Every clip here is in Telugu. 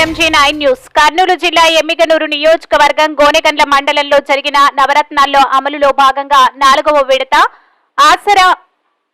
MG9 news. కర్నూలు జిల్లా ఎమ్మిగనూరు నియోజకవర్గం గోనెగండ్ల మండలంలో జరిగిన నవరత్నాల్లో అమలులో భాగంగా 4వ విడత ఆసరా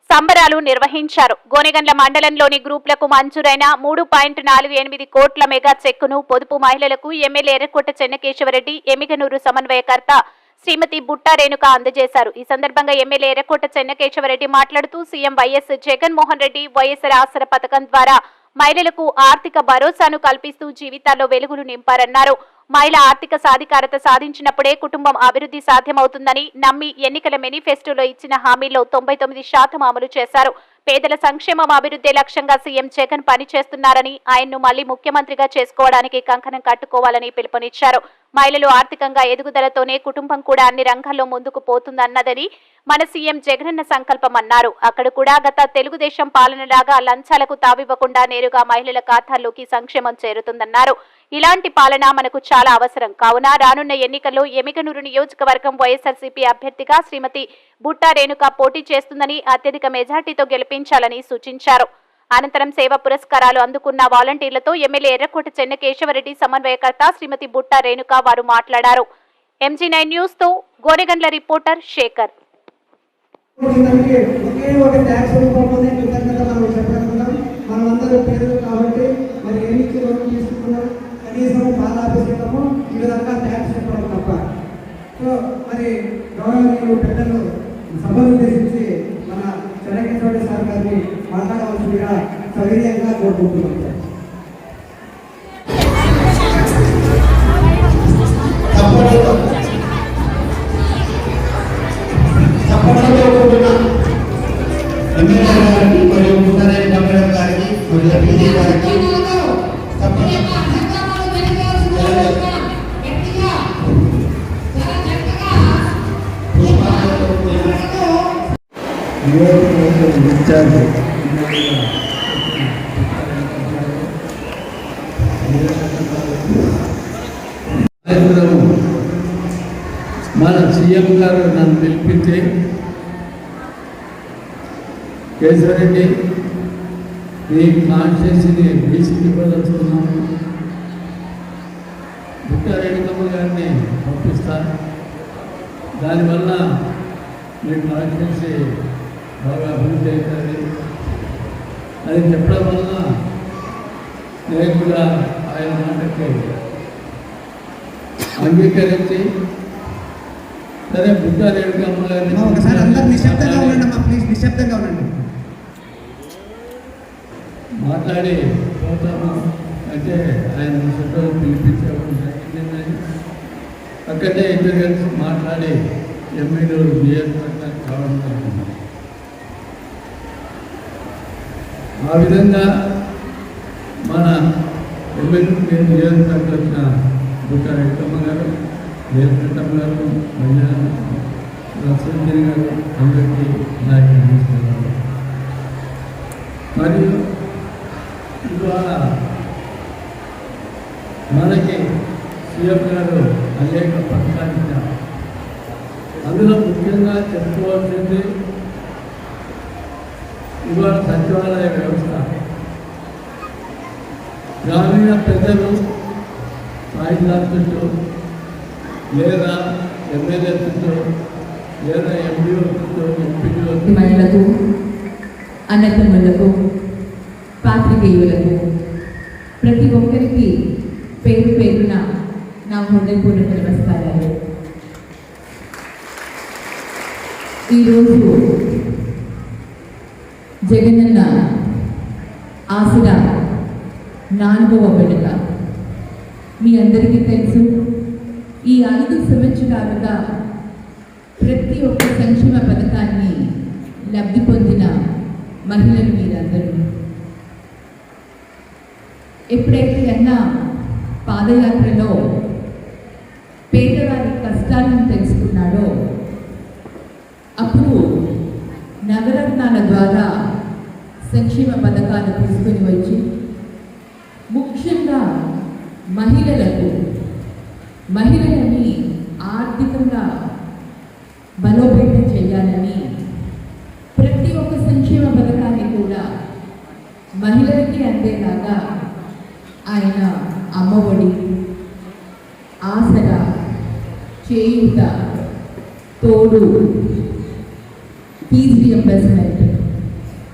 సంబరాలు నిర్వహించారు. గోనెగండ్ల మండలంలోని గ్రూపులకు మంజూరైన 3.48 కోట్ల మెగా చెక్కును పొదుపు మహిళలకు ఎమ్మెల్యే ఎర్రకోట చెన్నకేశవరెడ్డి ఎమ్మిగనూరు సమన్వయకర్త శ్రీమతి బుట్టా రేణుక అందజేశారు. ఈ సందర్భంగా ఎమ్మెల్యే ఎర్రకోట చెన్నకేశవరెడ్డి మాట్లాడుతూ సీఎం వైఎస్ జగన్మోహన్ రెడ్డి వైఎస్ఆర్ ఆసరా పథకం ద్వారా మహిళలకు ఆర్థిక భరోసాను కల్పిస్తూ జీవితాల్లో వెలుగులు నింపారన్నారు. మహిళ ఆర్థిక సాధికారత సాధించినప్పుడే కుటుంబం అభివృద్ధి సాధ్యమవుతుందని నమ్మి ఎన్నికల మేనిఫెస్టోలో ఇచ్చిన హామీల్లో 99% అమలు చేశారు. పేదల సంక్షేమం అభివృద్ధి లక్ష్యంగా సీఎం జగన్ పనిచేస్తున్నారని, ఆయన్ను మళ్లీ ముఖ్యమంత్రిగా చేసుకోవడానికి కంకణం కట్టుకోవాలని పిలుపునిచ్చారు. మహిళలు ఆర్థికంగా ఎదుగుదలతోనే కుటుంబం కూడా అన్ని రంగాల్లో ముందుకు పోతుందన్నదని మన సీఎం జగనన్న సంకల్పమన్నారు. అక్కడ కూడా గత తెలుగుదేశం పాలనలాగా లంచాలకు తావివ్వకుండా నేరుగా మహిళల ఖాతాల్లోకి సంక్షేమం చేరుతుందన్నారు. ఇలాంటి పాలన మనకు చాలా అవసరం. కావున రానున్న ఎన్నికల్లో ఎమ్మిగనూరు నియోజకవర్గం వైఎస్ఆర్సీపీ అభ్యర్థిగా శ్రీమతి బుట్టా రేణుక పోటీ చేస్తుందని, అత్యధిక మెజార్టీతో గెలిపించాలని సూచించారు. అనంతరం సేవా పురస్కారాలు అందుకున్న వాలంటీర్లతో ఎమ్మెల్యే ఎర్రకోట చెన్నకేశవరెడ్డి సమన్వయకర్త శ్రీమతి బుట్టా రేణుక వారు మాట్లాడారు. MG9 న్యూస్ తో గోనెగండ్ల రిపోర్టర్ శేఖర్. మన చెన్నకేశవరెడ్డి సార్ గారిని మాట్లాడవలసిందిగా సవినయంగా కోరుకుంటున్నాం. మన సీఎం గారు నన్ను పిలిపించి కేశవరెడ్డి మీ కాన్స్టిట్యూన్సీని బీసీకి ఇవ్వదలుచుకున్నాము, బుట్టా రేణుకమ్మ గారిని పంపిస్తాను, దానివల్ల మీ కాన్స్టిట్యూన్సీ బాగా అభివృద్ధి అవుతుంది అది చెప్పడం వల్ల నేను కూడా ఆయన మాటకి అంగీకరించి సరే బుట్టా రేణుకమ్మ గారిని ఒకసారి అందరు నిశ్శబ్దంగా ఉండండి అమ్మా, ప్లీజ్ నిశ్శబ్దంగా ఉండండి. మాట్లాడి పోతాము అంటే ఆయన నిశ్శబ్దం పిలిపించాము. అక్కడే ఇద్దరు కలిసి మాట్లాడి ఎమ్మెల్యేలు నియోజకవర్గం కావడం జరిగింది. ఆ విధంగా మన ఎమ్మెల్యే నియోజకవర్గం వచ్చిన బుట్టా రేణుకమ్మ గారు, దేవకృష్ణమ్మ గారు, లక్ష్మీ గారు అందరికీ నాయకులు తీసుకున్నారు. మరియు ఇవాళ మనకి సీఎం గారు అనేక పథకాలు ఇచ్చారు. అందులో ముఖ్యంగా చెప్పుకోవాల్సింది ఇవాళ సచివాలయ వ్యవస్థ. గ్రామీణ ప్రజలు సాయిదార్ చుట్టూ లేదా ఎమ్మెల్యే చుట్టూ లేదా ఎంపీఓ చుట్టూ ఎంపీఓ మహిళలకు, అన్నతమ్ములకు, పాత్రికేయులకు ప్రతి ఒక్కరికి పేరు పేరున నా హృదయపూర్వక నమస్కారాలు. ఈరోజు జగనన్న ఆసరా 4వ విడత. మీ అందరికీ తెలుసు, ఈ 5 సంవత్సరాలుగా ప్రతి ఒక్క సంక్షేమ పథకాన్ని లబ్ధి పొందిన మహిళలు మీరందరూ. ఎప్పుడైతే అన్న పాదయాత్రలో పేదవారి కష్టాలను తెలుసుకున్నాడో అప్పుడు నవరత్నాల ద్వారా సంక్షేమ పథకాలు తీసుకుని వచ్చి ముఖ్యంగా మహిళలని ఆర్థికంగా బలోపేతం చేయాలని ప్రతి ఒక్క సంక్షేమ పథకాన్ని కూడా మహిళలకి అందేలాగా ఆయన తోడు ఫీజ్ రియంబర్స్మెంట్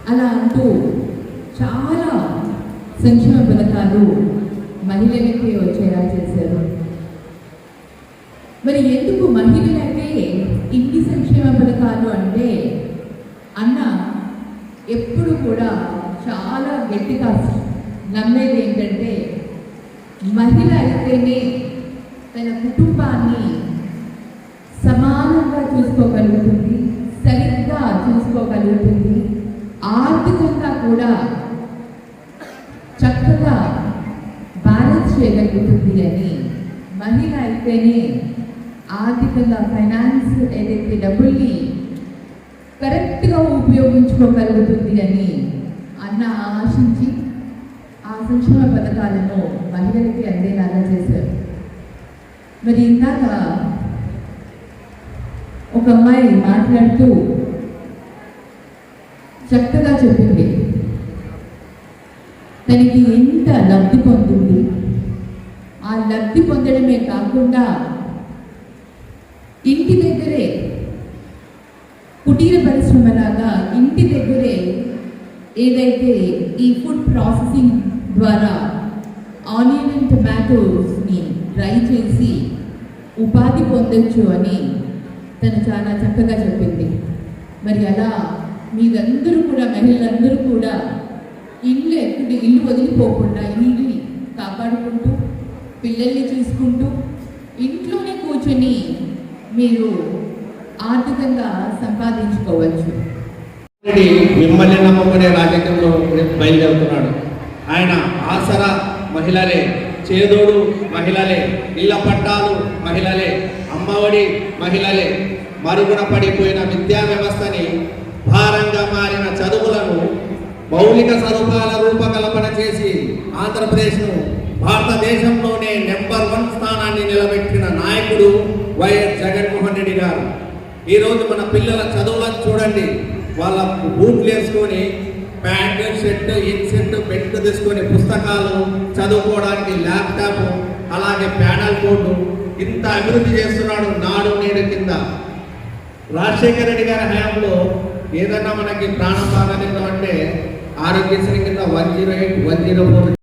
అలా అంటూ చాలా సంక్షేమ పథకాలు మహిళలకి వచ్చేలా చేశారు. మరి ఎందుకు మహిళలకే ఇన్ని సంక్షేమ పథకాలు అంటే అన్న ఎప్పుడు కూడా చాలా గట్టిగా నమ్మేది ఏంటంటే మహిళ అయితేనే తన కుటుంబాన్ని సమానంగా చూసుకోగలుగుతుంది, సరిగ్గా చూసుకోగలుగుతుంది, ఆర్థికంగా కూడా చక్కగా బ్యాలెన్స్ చేయగలుగుతుంది అని, మహిళ అయితేనే ఆర్థికంగా ఫైనాన్స్ ఏదైతే డబ్బుల్ని కరెక్ట్గా ఉపయోగించుకోగలుగుతుంది అని అన్న ఆశించి ఆ సంక్షేమ పథకాలను మహిళలకి అందేలాగా చేశారు. మరి ఇందాక ఒక అమ్మాయి మాట్లాడుతూ చక్కగా చెప్పింది తనకి ఎంత లబ్ధి పొందింది, ఆ లబ్ధి పొందడమే కాకుండా ఇంటి దగ్గరే కుటీర పరిశ్రమలాగా ఇంటి దగ్గరే ఏదైతే ఈ ఫుడ్ ప్రాసెసింగ్ ద్వారా ఆనియన్ అండ్ టొమాటోస్ని డ్రై చేసి ఉపాధి పొందొచ్చు అని తను చాలా చక్కగా చెప్పింది. మరి అలా మీరందరూ కూడా మహిళలందరూ కూడా ఇల్లు వదిలిపోకుండా ఇల్లుని కాపాడుకుంటూ పిల్లల్ని చూసుకుంటూ ఇంట్లోనే కూర్చొని మీరు ఆర్థికంగా సంపాదించుకోవచ్చు. మిమ్మల్ని నమ్ముకునే రాజకీయంలో బయలుదేరుతున్నాడు. ఆయన ఆసరా మహిళలే, చేదోడు మహిళలే, ఇళ్ల పట్టాలు మహిళలే, అమ్మఒడి మహిళలే, మరుగున పడిపోయిన విద్యా వ్యవస్థని, భారంగా మారిన చదువులను మౌలిక సదుపాయాల రూపకల్పన చేసి ఆంధ్రప్రదేశ్ను భారతదేశంలోనే నెంబర్ 1 స్థానాన్ని నిలబెట్టిన నాయకుడు వైఎస్ జగన్మోహన్ రెడ్డి గారు. ఈరోజు మన పిల్లల చదువులను చూడండి, వాళ్ళ బూట్లు వేసుకొని ప్యాంటు షర్టు ఇన్సెట్ బెల్ట్ తీసుకొని పుస్తకాలు చదువుకోవడానికి ల్యాప్టాప్ అలాగే ప్యానల్ బోర్డు ఇంత అభివృద్ధి చేస్తున్నాడు నాడు నేడు కింద. రాజశేఖర రెడ్డి గారి హయాంలో ఏదన్నా మనకి ప్రాణం బాగాలేదు అంటే ఆరోగ్యశ్రీ కింద 108, 104